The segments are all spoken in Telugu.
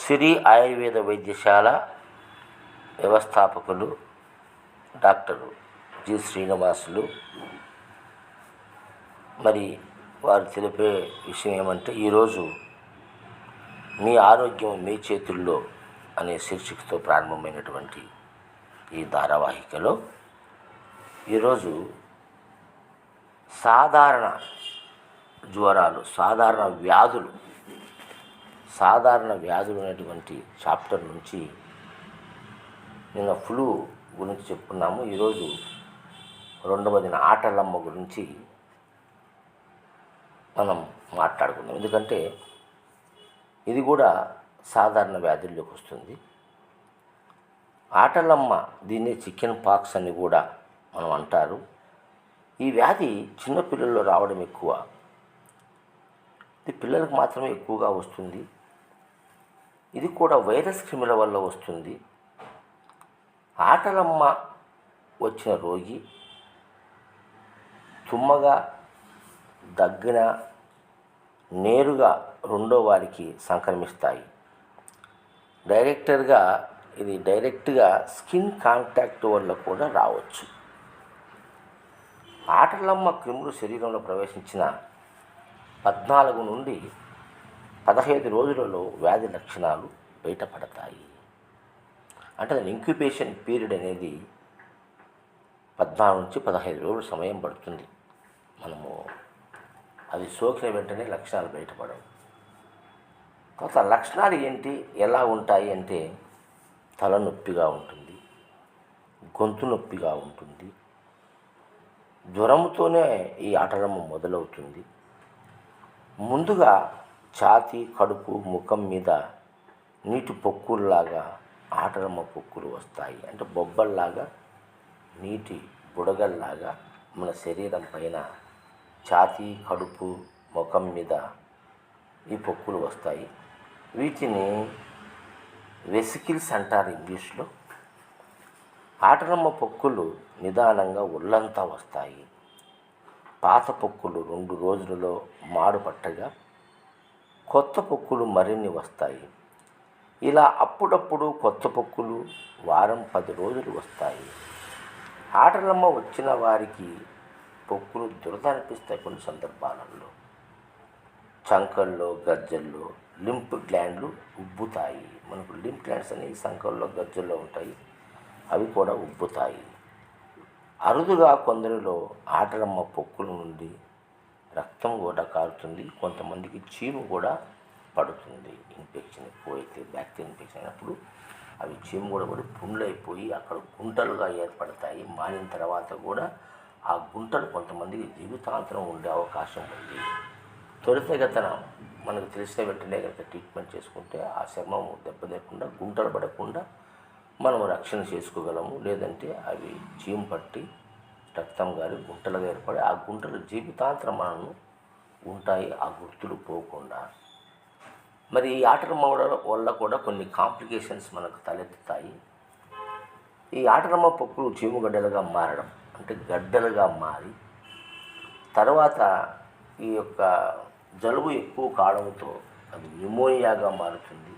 సిరి ఆయుర్వేద వైద్యశాల వ్యవస్థాపకులు డాక్టర్ జి శ్రీనివాసులు. మరి వారు తెలిపే విషయం ఏమంటే, ఈరోజు మీ ఆరోగ్యం మీ చేతుల్లో అనే శీర్షికతో ప్రారంభమైనటువంటి ఈ ధారావాహికలో ఈరోజు సాధారణ జ్వరాలు, సాధారణ వ్యాధులు అనేటువంటి చాప్టర్ నుంచి నిన్న ఫ్లూ గురించి చెప్పుకున్నాము. ఈరోజు రెండవ దిన ఆటలమ్మ గురించి మనం మాట్లాడుకుందాం. ఎందుకంటే ఇది కూడా సాధారణ వ్యాధుల్లోకి వస్తుంది. ఆటలమ్మ, దీన్ని చికెన్ పాక్స్ అని కూడా మనం అంటారు. ఈ వ్యాధి చిన్నపిల్లల్లో రావడం ఎక్కువ. ఇది పిల్లలకు మాత్రమే ఎక్కువగా వస్తుంది. ఇది కూడా వైరస్ క్రిముల వల్ల వస్తుంది. ఆటలమ్మ వచ్చిన రోగి తుమ్మగా, దగ్గిన నేరుగా రెండో వారికి సంక్రమిస్తాయి. ఇది డైరెక్ట్గా స్కిన్ కాంటాక్ట్ వల్ల కూడా రావచ్చు. ఆటలమ్మ క్రిములు శరీరంలో ప్రవేశించిన 14 నుండి 15 రోజులలో వ్యాధి లక్షణాలు బయటపడతాయి. అంటే దాని ఇంక్యుబేషన్ పీరియడ్ అనేది 14 నుంచి 15 రోజుల సమయం పడుతుంది. మనము అది సోకిన వెంటనే లక్షణాలు బయటపడవు. తర్వాత లక్షణాలు ఏంటి, ఎలా ఉంటాయి అంటే, తలనొప్పిగా ఉంటుంది, గొంతు నొప్పిగా ఉంటుంది, జ్వరంతోనే ఈ ఆటలమ్మ మొదలవుతుంది. ముందుగా ఛాతీ, కడుపు, ముఖం మీద నీటి పొక్కుల్లాగా ఆటలమ్మ పొక్కులు వస్తాయి. అంటే బొబ్బల్లాగా, నీటి బుడగల్లాగా మన శరీరం పైన ఛాతీ, కడుపు, ముఖం మీద ఈ పొక్కులు వస్తాయి. వీటిని వెసికిల్స్ అంటారు ఇంగ్లీష్లో. ఆటలమ్మ పొక్కులు నిదానంగా ఒళ్ళంతా వస్తాయి. పాత పొక్కులు 2 రోజులలో మాడు పట్టగా కొత్త పొక్కులు మరిన్ని వస్తాయి. ఇలా అప్పుడప్పుడు కొత్త పొక్కులు వారం 10 రోజులు వస్తాయి. ఆటలమ్మ వచ్చిన వారికి పొక్కులు దురద అనిపిస్తాయి. కొన్ని సందర్భాలలో చంకల్లో, గజ్జల్లో లింఫ్ గ్లాండ్లు ఉబ్బుతాయి. మనకు లింఫ్ గ్లాండ్స్ అనేవి సంకల్లో, గజ్జల్లో ఉంటాయి. అవి కూడా ఉబ్బుతాయి. అరుదుగా కొందరిలో ఆటలమ్మ పొక్కుల నుండి రక్తం కూడా కారుతుంది. కొంతమందికి చీము కూడా పడుతుంది. ఇన్ఫెక్షన్ ఎక్కువైతే, బ్యాక్టీరియా ఇన్ఫెక్షన్ అయినప్పుడు అవి చీము కూడా పడి పుండ్లు అయిపోయి అక్కడ గుంటలుగా ఏర్పడతాయి. మానిన తర్వాత కూడా ఆ గుంటలు కొంతమందికి జీవితాంతరం ఉండే అవకాశం ఉంది. త్వరితగతిన మనకు తెలిసిన వెంటనే కనుక ట్రీట్మెంట్ చేసుకుంటే ఆ చర్మం దెబ్బతినకుండా, గుంటలు పడకుండా మనం రక్షణ చేసుకోగలము. లేదంటే అవి చీము పట్టి రక్తం గారి గుంటలుగా ఏర్పడి ఆ గుంటలు జీవితాంతరం మనను ఉంటాయి, ఆ గుర్తులు పోకుండా. మరి ఈ ఆటలమ్మ వల్ల కూడా కొన్ని కాంప్లికేషన్స్ మనకు తలెత్తుతాయి. ఈ ఆటలమ్మ పొక్కులు చీముగడ్డలుగా మారడం, అంటే గడ్డలుగా మారి తర్వాత ఈ యొక్క జలుబు ఎక్కువ కావడంతో అది న్యూమోనియాగా మారుతుంది.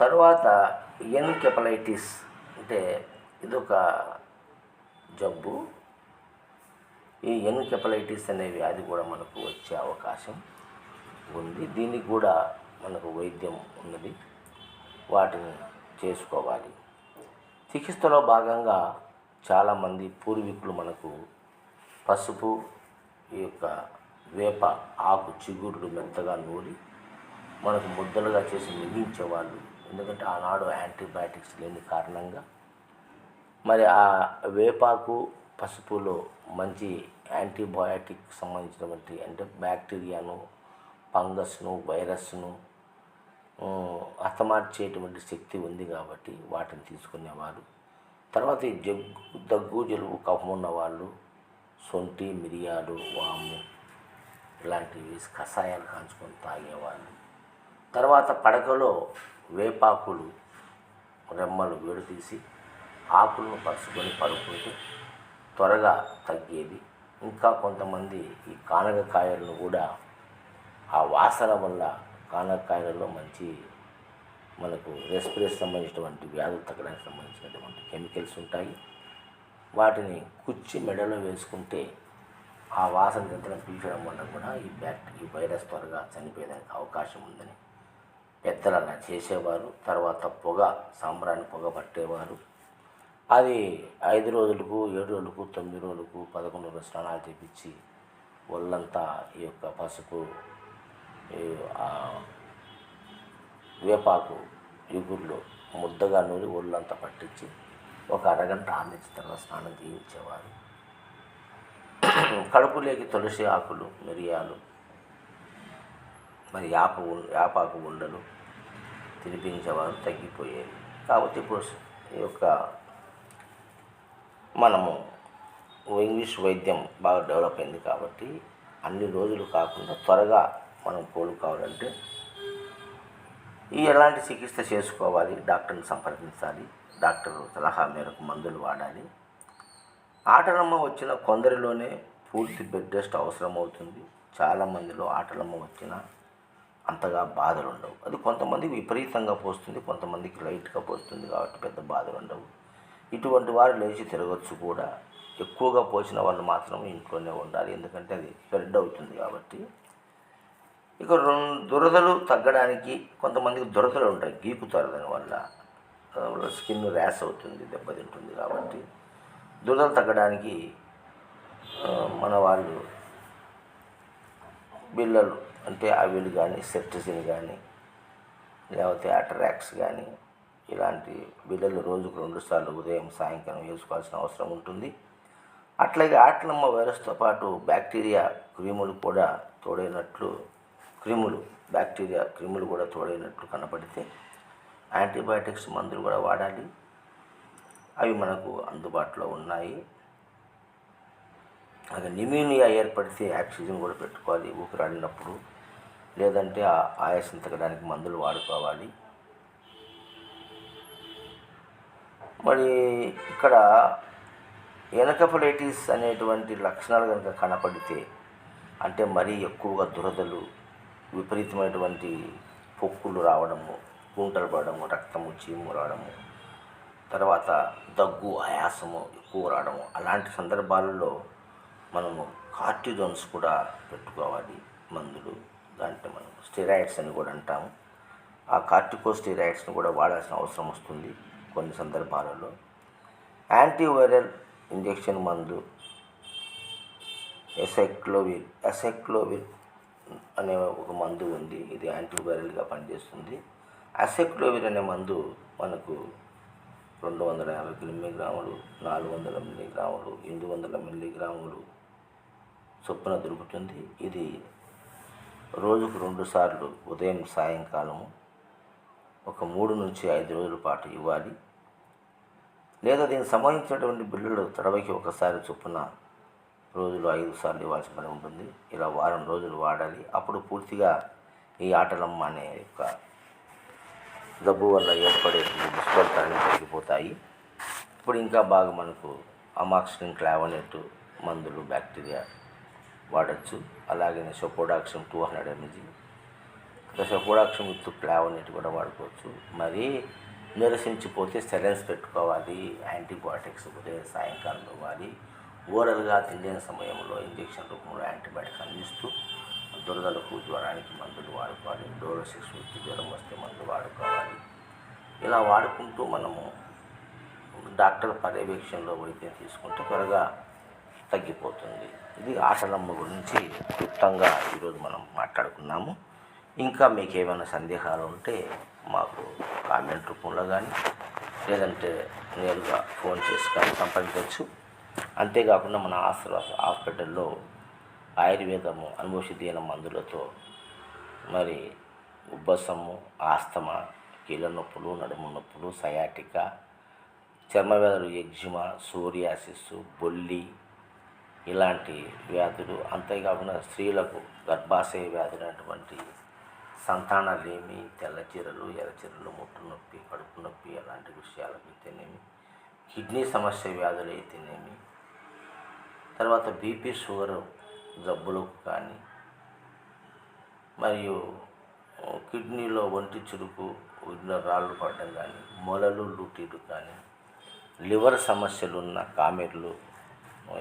తర్వాత ఎన్కెఫలైటిస్, అంటే ఇదొక జబ్బు. ఈ ఎన్కెఫలైటిస్ అనే వ్యాధి కూడా మనకు వచ్చే అవకాశం ఉంది. దీనికి కూడా మనకు వైద్యం ఉన్నది, వాటిని చేసుకోవాలి. చికిత్సలో భాగంగా చాలామంది పూర్వీకులు మనకు పసుపు, ఈ యొక్క వేప ఆకు చిగుర్లు మెత్తగా నూరి మనకు ముద్దలుగా చేసి మింగించేవాళ్ళు. ఎందుకంటే ఆనాడు యాంటీబయాటిక్స్ లేని కారణంగా. మరి ఆ వేపాకు, పసుపులో మంచి యాంటీబయాటిక్ సంబంధించినటువంటి, అంటే బ్యాక్టీరియాను, ఫంగస్ను, వైరస్ను హతమార్చేటువంటి శక్తి ఉంది కాబట్టి వాటిని తీసుకునేవారు. తర్వాత ఈ దగ్గు, జలుబు, కఫం ఉన్నవాళ్ళు సొంటి, మిరియాలు, వాము ఇలాంటివి కషాయాలు కాంచుకొని తాగేవాళ్ళు. తర్వాత పడకలో వేపాకులు రెమ్మలు వేడితీసి ఆకులను పరుచుకొని పడుకుంటే త్వరగా తగ్గేది. ఇంకా కొంతమంది ఈ కానగకాయలను కూడా ఆ వాసన వల్ల కానక్కాయలలో మంచి మనకు రెస్పిరేషన్ సంబంధించినటువంటి వ్యాధులు తగ్గడానికి సంబంధించినటువంటి కెమికల్స్ ఉంటాయి. వాటిని కుచ్చి మెడలో వేసుకుంటే ఆ వాసన గంటలను పీల్చడం వల్ల కూడా ఈ వైరస్ త్వరగా చనిపోయేదానికి అవకాశం ఉందని పెద్దలు అలా చేసేవారు. తర్వాత సాంబ్రాణి పొగ పట్టేవారు. అది 5 రోజులకు, 7 రోజులకు, 9 రోజులకు, 11 రోజులు స్నానాలు చేపించి ఒళ్ళంతా ఈ యొక్క పసుపు, వేపాకు ఇగుర్లు ముద్దగా నూరి ఒళ్ళంతా పట్టించి ఒక అరగంట ఆరించిన తర్వాత స్నానం చేయించేవారు. కడుపులోకి తులసి ఆకులు, మిరియాలు, మరి యాపాకు ఉండలు తినిపించేవారు, తగ్గిపోయేవి. కాబట్టి ఇప్పుడు ఈ యొక్క మనము ఇంగ్లీష్ వైద్యం బాగా డెవలప్ అయింది కాబట్టి అన్ని రోజులు కాకుండా త్వరగా మనం కోలుకోవాలంటే ఎలాంటి చికిత్స చేసుకోవాలి, డాక్టర్ని సంప్రదించాలి, డాక్టర్ సలహా మేరకు మందులు వాడాలి. ఆటలమ్మ వచ్చిన కొందరిలోనే పూర్తి బెడ్ రెస్ట్ అవసరం అవుతుంది. చాలామందిలో ఆటలమ్మ వచ్చిన అంతగా బాధలు ఉండవు. అది కొంతమందికి విపరీతంగా పోస్తుంది, కొంతమందికి లైట్గా పోస్తుంది కాబట్టి పెద్ద బాధలు ఉండవు. ఇటువంటి వారు లేచి తిరగచ్చు కూడా. ఎక్కువగా పోసిన వాళ్ళు మాత్రం ఇంట్లోనే ఉండాలి, ఎందుకంటే అది స్ప్రెడ్ అవుతుంది కాబట్టి. ఇక దురదలు తగ్గడానికి కొంతమందికి దురదలు ఉంటాయి, గీకుతారు, దానివల్ల స్కిన్ ర్యాష్ అవుతుంది, దెబ్బతింటుంది. కాబట్టి దురదలు తగ్గడానికి మన వాళ్ళు బిళ్ళలు అంటే అవిలు కానీ, సెప్టిసిన్ కానీ, లేకపోతే అటరాక్స్ కానీ ఇలాంటి బిళ్ళలు రోజుకు 2 సార్లు ఉదయం సాయంకాలం వేసుకోవాల్సిన అవసరం ఉంటుంది. అట్లాగే ఆటలమ్మ వైరస్తో పాటు బ్యాక్టీరియా క్రిములు కూడా తోడైనట్లు క్రిములు కూడా తోడైనట్లు కనపడితే యాంటీబయాటిక్స్ మందులు కూడా వాడాలి. అవి మనకు అందుబాటులో ఉన్నాయి. అది నిమోనియా ఏర్పడితే ఆక్సిజన్ కూడా పెట్టుకోవాలి ఊపిరాడినప్పుడు, లేదంటే ఆయాసం తగ్గడానికి మందులు వాడుకోవాలి. మరి ఇక్కడ ఎన్కెఫలైటిస్ అనేటువంటి లక్షణాలు కనుక కనపడితే, అంటే మరీ ఎక్కువగా దురదలు, విపరీతమైనటువంటి పొక్కులు రావడము, గుంటలు పడడము, రక్తము, చీము రావడము, తర్వాత దగ్గు, ఆయాసము ఎక్కువ రావడము, అలాంటి సందర్భాలలో మనము కార్టిజోన్స్ కూడా పెట్టుకోవాలి మందులు. దాంట్లో మనం స్టెరాయిడ్స్ అని కూడా అంటాము. ఆ కార్టికోస్టెరాయిడ్స్ని కూడా వాడాల్సిన అవసరం వస్తుంది కొన్ని సందర్భాలలో. యాంటీవైరల్ ఇంజెక్షన్ మందు ఎసైక్లోవిర్ అనే ఒక మందు ఉంది. ఇది యాంటీవైరల్గా పనిచేస్తుంది. అసైక్లోవిర్ అనే మందు మనకు 250 మిల్లీగ్రాములు, 400 మిల్లీగ్రాములు, 800 మిల్లీగ్రాములు చొప్పున దొరుకుతుంది. ఇది రోజుకు 2 సార్లు ఉదయం సాయంకాలము ఒక 3 నుంచి 5 రోజుల పాటు ఇవ్వాలి. లేదా దీనికి సంబంధించినటువంటి బిళ్ళలు తడవకి ఒకసారి చొప్పున రోజులు 5 సార్లు ఇవ్వాల్సి పని ఉంటుంది. ఇలా వారం రోజులు వాడాలి. అప్పుడు పూర్తిగా ఈ ఆటలమ్మ అనే యొక్క జబ్బు వల్ల ఏర్పడే దుష్ఫలితాలు తగ్గిపోతాయి. ఇప్పుడు ఇంకా బాగా మనకు అమాక్సిలిన్ క్లావనేట్ మందులు బ్యాక్టీరియా వాడచ్చు. అలాగే సపోడాక్సిమ్ 200 mg, సపోడాక్సిమ్ విత్ క్లావనేట్ కూడా వాడుకోవచ్చు. మరి నిరసించిపోతే సెలెన్స్ పెట్టుకోవాలి. యాంటీబయాటిక్స్ ఉదయం సాయంకాలం ఇవ్వాలి. ఓరల్గా తిండిన సమయంలో ఇంజెక్షన్ రూపంలో యాంటీబయాటిక్స్ అందిస్తూ దురదలకు, జ్వరానికి మందులు వాడుకోవాలి. డోలో6 విత్ జ్వరం వస్తే మందులు వాడుకోవాలి. ఇలా వాడుకుంటూ మనము డాక్టర్ పర్యవేక్షణలో వైద్యం తీసుకుంటే త్వరగా తగ్గిపోతుంది. ఇది ఆటలమ్మ గురించి క్లుప్తంగా ఈరోజు మనం మాట్లాడుకున్నాము. ఇంకా మీకు ఏమైనా సందేహాలు ఉంటే మాకు కామెంట్ రూపంలో కానీ, లేదంటే నేరుగా ఫోన్ చేసి కానీ సంప్రదించవచ్చు. అంతేకాకుండా మన హాస్పిటల్లో ఆయుర్వేదము, అనుభవసిద్ధమైన మందులతో మరి ఉబ్బసము, ఆస్తమా, కీళ్ళ నొప్పులు, నడుము నొప్పులు, సయాటికా, చర్మవ్యాధులు, ఎగ్జిమా, సోరియాసిస్, బొల్లి ఇలాంటి వ్యాధులు, అంతేకాకుండా స్త్రీలకు గర్భాశయ వ్యాధులు అటువంటి సంతానలేమి, తెల్లచీరలు, ఎర్రచీరలు, ముట్టు నొప్పి, కడుపు నొప్పి అలాంటి విషయాలకు అయితేనేమి, కిడ్నీ సమస్య వ్యాధులు అయితేనేమి, తర్వాత బీపీ, షుగర్ జబ్బులకు కానీ, మరియు కిడ్నీలో ఒంటి చురుకు, కిడ్నీలో రాళ్ళు పడడం కానీ, మొలలు లూటీలు కానీ, లివర్ సమస్యలున్న కామెర్లు,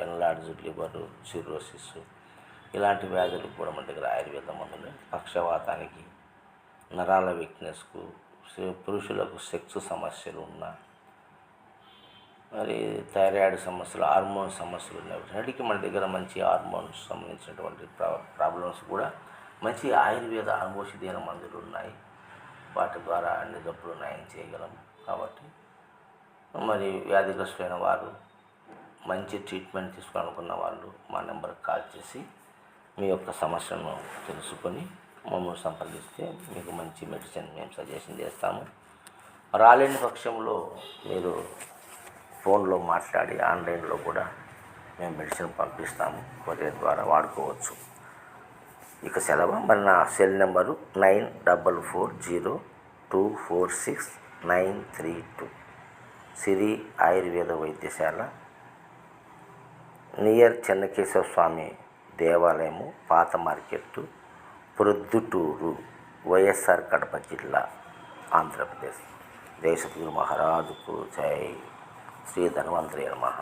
ఎన్లార్జ్ లివరు, సిరోసిస్ ఇలాంటి వ్యాధులు కూడా మన దగ్గర ఆయుర్వేద మందులు. పక్షవాతానికి, నరాల వీక్నెస్కు, పురుషులకు సెక్స్ సమస్యలు ఉన్న, మరి థైరాయిడ్ సమస్యలు, హార్మోన్ సమస్యలు ఉన్నటికి మన దగ్గర మంచి హార్మోన్స్ సంబంధించినటువంటి ప్రాబ్లమ్స్ కూడా మంచి ఆయుర్వేద ఔషధీయ మందులు ఉన్నాయి. వాటి ద్వారా అన్ని జబ్బులు నయం చేయగలం. కాబట్టి మరి వ్యాధిగ్రస్తులైన వారు, మంచి ట్రీట్మెంట్ తీసుకోవాలనుకున్న వాళ్ళు మా నెంబర్కి కాల్ చేసి మీ యొక్క సమస్యను తెలుసుకొని మమ్మల్ని సంప్రదిస్తే మీకు మంచి మెడిసిన్ మేము సజెషన్ చేస్తాము. రాలేని పక్షంలో మీరు ఫోన్లో మాట్లాడి ఆన్లైన్లో కూడా మేము మెడిసిన్ పంపిస్తాము. కొరియర్ ద్వారా వాడుకోవచ్చు. ఇక సెలవు. మరి నా సెల్ నెంబరు 9440246932. సిరి ఆయుర్వేద వైద్యశాల, నియర్ చెన్నకేశవ స్వామి దేవాలయము, పాత మార్కెట్టు, ప్రొద్దుటూరు, వైఎస్ఆర్ కడప జిల్లా, ఆంధ్రప్రదేశ్. దేశ గురు మహారాజుకు జై. శ్రీ ధన్వంతరి నమః.